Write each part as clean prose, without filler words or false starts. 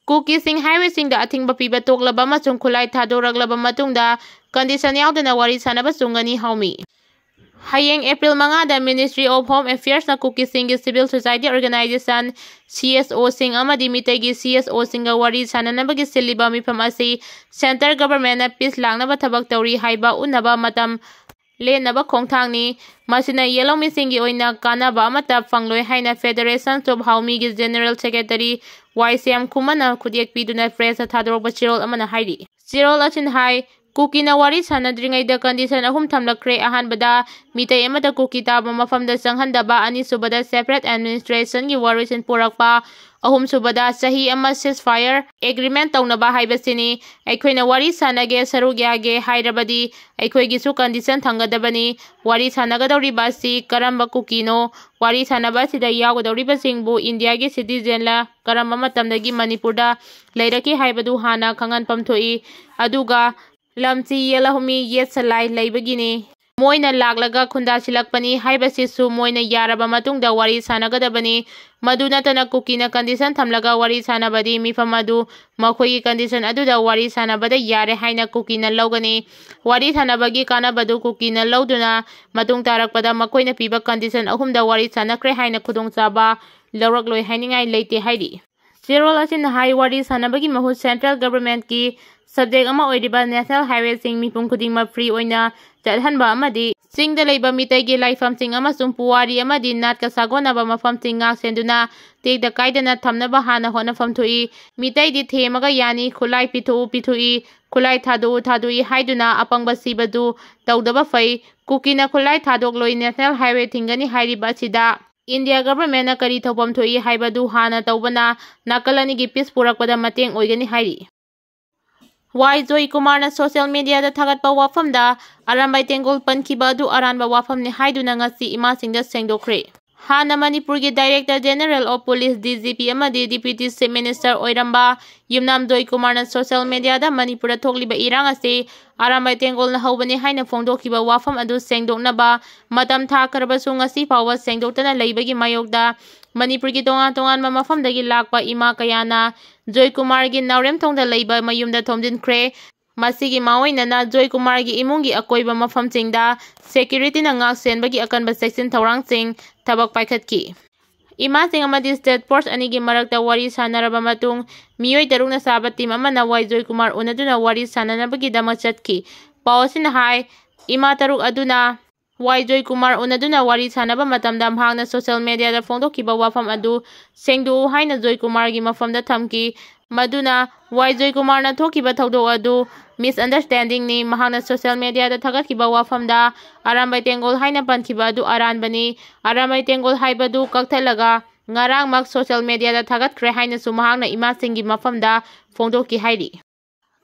Cookiesing highwaysingda athingba piba toklaba amachung khulai thadoraklaba matungda condition yaudana wari sanaba chungani haumi. Hayeng April 5 da Ministry of Home Affairs na cookiesinggi civil society organization CSO sing amadi Meitei CSO singa wari sananabagi siliba mifam asi center government na peace langnaba thabak tawri haiba unaba matam lenaba khongthangni masina yelomi singi oina kanaba amata fangloi haina Federation of Haumi gi General Secretary YCM Kumana khudiek piduna press thadorba chirol amana hairi chirol achin hai Cookie na wari sanadringaida condition ahum thamlakre ahanbada Meitei amada cookie taba mafamda sanghandaba ani subada separate administration gi warisin purakpa ahum subada sahi ama ceasefire agreement taunaba haibasini aikhoina wari sanage sarugyage hairabadi aikhoigi su condition thangadabani wari sanagadori basi karamba cookie no wari sanaba sida yagodori basingbu India gi citizen la karamba matamdagi Manipurda leiraki haibadu hana khangan pamthoi aduga lamchi yelahumi yesalai leibagini moina laglaga khunda silakpani haibasisu moina yaraba matungda wari sanagadabani maduna tana kukina condition thamlaga wari sanabadi mifamadu makhoi condition aduda wari sanabada yare haina kukina logani wari sanabagi kanabadu kukina loduna matung tarakpada makoina piba condition ahumda wari sanakre haina khudong chaba lawrakloi hainingai leite haidi zero asin high wari sanabagi mahu central government ki subject ama oiriba national highway sing mipum khudingma free oina chathanba amadi singda leiba Meitei gi laifam sing amasung puwari amadi nat ka sagonaba mafam sing ngak senduna tekda kaidana thamnaba hana honafam thui Meitei di themaga yani khulai pithui khulai thadui haiduna apangba sibadu tawdaba fai kukina khulai thadokloi national highway thingani hairiba sida India government na kari thopam thui haibadu hana tawbana nakalani gi peace purakpada mateng oigani hairi Joy Kumar na social media da thagatpa wafamda arambai tengol pankiba adu aranba wafamni haiduna ngasi imasingda sengdokre hana Manipur gi Director General of Police DGP amadi Deputy Chief Minister oiramba Yumnam Joy Kumar na social media da Manipur da thokliba irang ase arambai tengol na hobani haina phongdokhiba wafam adu sengdoknaba matam thakarbasu ngasi pawa sengdoktana leibagi mayokda Manipur gi tongan mafamdagi lakpa ima kayana Joy Kumar gi naurem thongda leiba mayumda thomdinkhre masigi maoinana Joy Kumar gi imungi akoiba mafamchingda security na ngak senbagi akanba section thawrangsing thabak paikhatki ima sing amadi state force anigi marakta wari sanaraba matung Mioi tarukna saba team amana Joy Kumar unaduna wari sananabagi damak chatki pawsin hai ima taruk aduna Joy Kumar unaduna wari sanaba matamda mhangna social media da phongdokhiba wafam adu sengdu haina Joy Kumar gi mafamda thamki maduna Joy Kumar na thokiba thodok adu misunderstanding ni mahangna social media da thagatkiba wafamda arambai tengol haina pankhiba adu aranbani arambai tengol haibadu kakthalaga ngarang mak social media da thagatkre haina su mahangna imasingi mafamda phongdokki hairi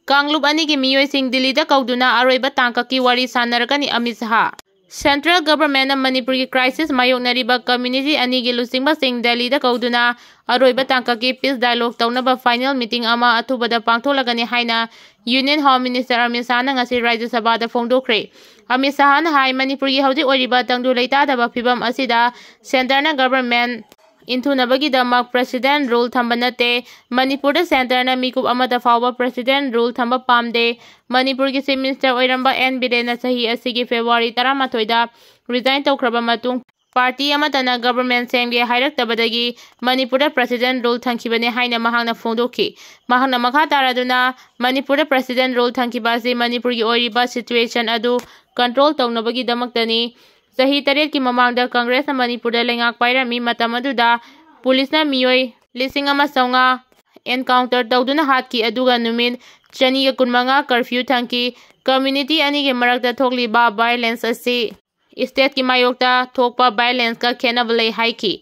Kanglup anigi Mioi sing Delhi da kauduna aroiba tangkaki wari sanaragani Amit Shah Central government na Manipur ki crisis mayoknariba community anigi lusingba sing Delhi da kauduna aroiba tangkaki peace dialogue taunaba final meeting ama athubada pangtholagani haina Union Home Minister Amit Shah na ngasi Rajya Sabha da phongdokre Amit Shah na hai Manipur ki hauji oriba tangdu leitadaba phibam asida center na government Inthunabagi damak president rule thamba nate Manipur da center na mikup amata fawba president rule thamba pamde Manipur ki chief minister oiramba N Biren na sahi asigi February 13 da resign tawkraba matung party amata na government semge hairaktabadagi Manipur da president rule thangkibane haina mahangna phongdokhi mahangna makha taraduna Manipur da president rule thangkibase Manipur gi oiriba situation adu control tawnabagi damaktani Sahi taret ki mamangda Congress na Manipur da lengak pairami matam aduda police na Mioi lising ama saunga encounter tawduna hatki aduga numit chani ga kunmanga curfew thangki community ani ge marakta thokli ba violence asi state ki mayokta thokpa violence ka khenabale haiki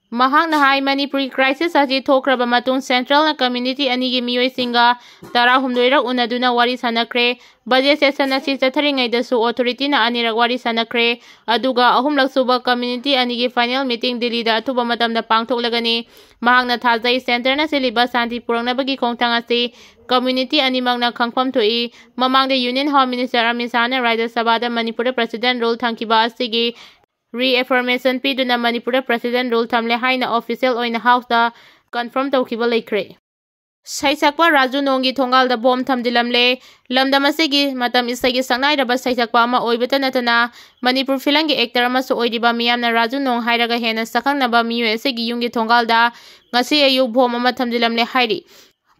mahang na hai Manipur crisis aji thokraba matung central na community ani ge Mioi singa tara humdoira unaduna wari sanakre budget session asi chatharingai da su authority na anirak wari sanakre aduga ahumlak suba community ani ge final meeting Delhi da athuba matam da pangthoklagani mahang na thajai center na siliba santi purangnabagi khongthang asi community ani mangna khangpham thoi mamang da Union Home Minister Amit Shah na Rajya Sabha da Manipur president role thangkiba asigi reaffirmation piduna Manipur president role thamle haina official oina house da confirm tawkiba leikre Saisakpa Raju Nonggi Thongalda Bom Thamdilamle Lamdam asigi matam isagi saknairaba saisakpa ama oibata natana Manipur filangi actor amasu oidiba miyamna Raju Nong hairaga hena sakhangnaba mioi asigi yungi thongalda ngasi ayuk bom ama thamdilamle hairi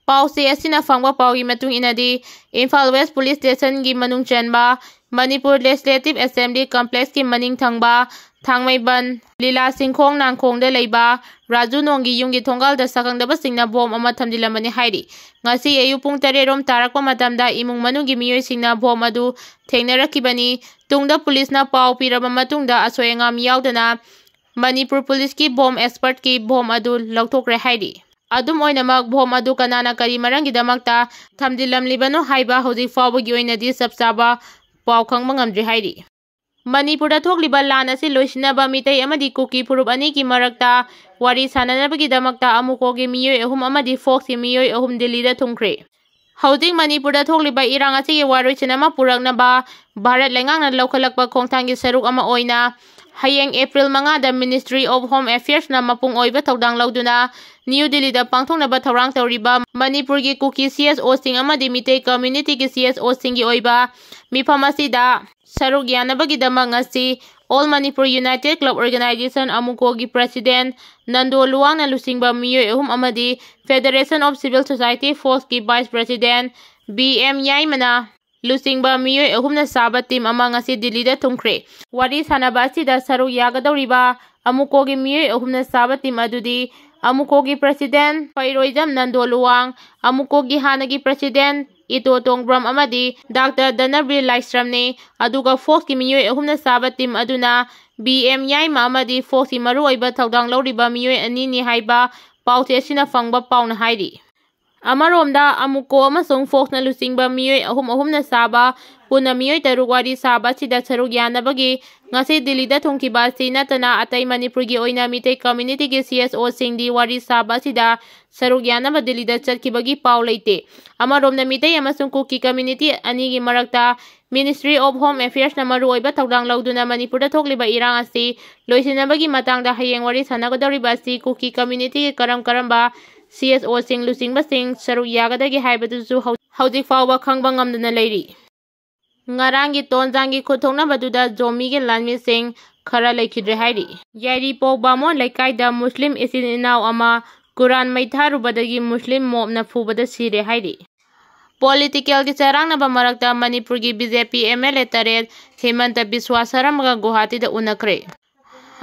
Pause asina fangba paugi matung inadi Imphal West Police Station gi manung chanba Manipur Legislative Assembly Complex ki maning thangba Thangmaiban Lila Singkhong Nangkhong da leiba Raju Nonggi yungi thongalda sakhangdaba singna bom ama thamdilamani hairi ngasi ayu pung 3 rom tarakpa matamda imung manunggi mioi singna bom adu thengnarakibani tungda police na pau piraba matungda asoyangam yaudana Manipur Police ki bom expert ki bom adu lauthokre hairi adum oinamak bom adu kanana kari marangidamakta thamdilamlibano haiba hojik fawbagi oinadi sabsaba pau khangba ngamdri hairi Manipurda thokliba lan asi loisinaba Meitei amadi Kuki purup ani ki marakta wari sananabagi damakta amukogi mioi ahum amadi Fox ki mioi ahum Delhi da thungkhre Hojik Manipurda thokliba irang asi ki waroisinama puraknaba Bharat lengangna laukhalakpa khongthanggi saruk ama oina hayeng April 5 da Ministry of Home Affairs na mapung oiba thodang lauduna New Delhi da pangthongnaba thorang tawriba Manipur gi Kuki CSO sing amadi Meitei community ki CSO sing gi oiba mifam asida saruk yanabagidamag ngasi All Manipur United Club Organization amuko gi President Nando Luang na lusingba mioi ahum amadi Federation of Civil Society Force ki Vice President BM Yaimana lusingba mioi ahum na saba team ama ngasi Delhi da thungkhre wari sanaba asida saruk yagadawriba amuko gi mioi ahum na saba team adudi amuko gi President Pairoidam Nando Luang amuko gi hanagi President Ito Tongbram amadi Dr. Danabri Laistramne aduga Fox ki mioi ahumna saba team aduna BM Yaima amadi Fox ki maru oiba thodang lauriba mioi ani ni haiba paute asina fangba pauna hairi amaromda amuko amasung Fox na lusingba mioi ahumna saba puna mioi taruk wari saba sida saruk yanabagi ngasi Delhi da thongkiba sinatana atai Manipur gi oina Meitei community gi CSO singdi wari saba sida saruk yanaba Delhi da chatkibagi pau leite amaromna Meitei amasung Kuki community ani gi marakta Ministry of Home Affairs na maru oiba thodang lauduna Manipur da thokliba irang asi loisinabagi matangda hayeng wari sanagadawriba asi Kuki community gi karamba CSO sing lusingba sing saruk yagadagi haibadusu hojik fawba khangba ngamdana leiri Ngarangi tonjangi khuthongnabatuda Zomi Lanmi Khara lekhidre hairi Yairi Pogba Lekaida Muslim isin inaw ama Quran maitharubadagi Muslim mobna fubada sire hairi Political ki charangnaba marakta Manipur gi BJP MLA taret Himanta Biswa Saramga Guwahati da unakhre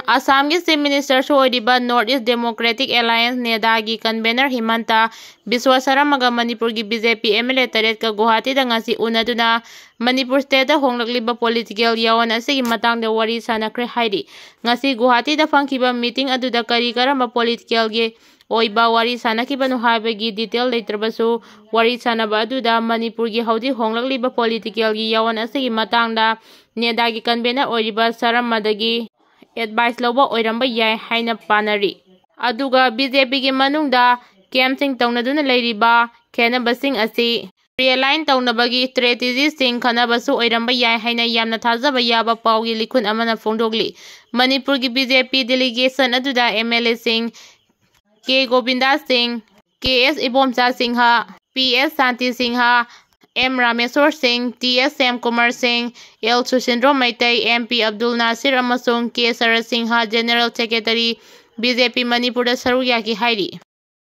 Assam ki Chief Minister Soidiba North East Democratic Alliance Neda gi convener Himanta Biswa Saramaga Manipur gi BJP MLA taret ka Guwahati da ngasi unaduna Manipur state da honglakliba political yawan asigi matangda wari sanakre hairi ngasi Guwahati da fangkiba meeting aduda kari karamba political gi oiba wari sanakibanu haibagi detail leitrabasu wari sanaba aduda Manipur gi hauji honglakliba political gi yawan asigi matangda Neda gi convener oiba Saramadagi advice loba oiramba yai haina panari aduga BJP gi manungda campaign tawnaduna leiriba khenabasing asi realign tawnabagi strategy sing khanabasu oiramba yai haina yamna thajaba yaba pawgi likhun amana fongdogli Manipur gi BJP delegation aduda MLA sing K Govinda Singh KS Ibomcha Singha PS Santi Singha M Rameswar Singh TS Sam Kumar Singh L Sushindro Meitei MP Abdul Nasir amasung K Sarat Singha General Secretary BJP Manipur da saruk yaki hairi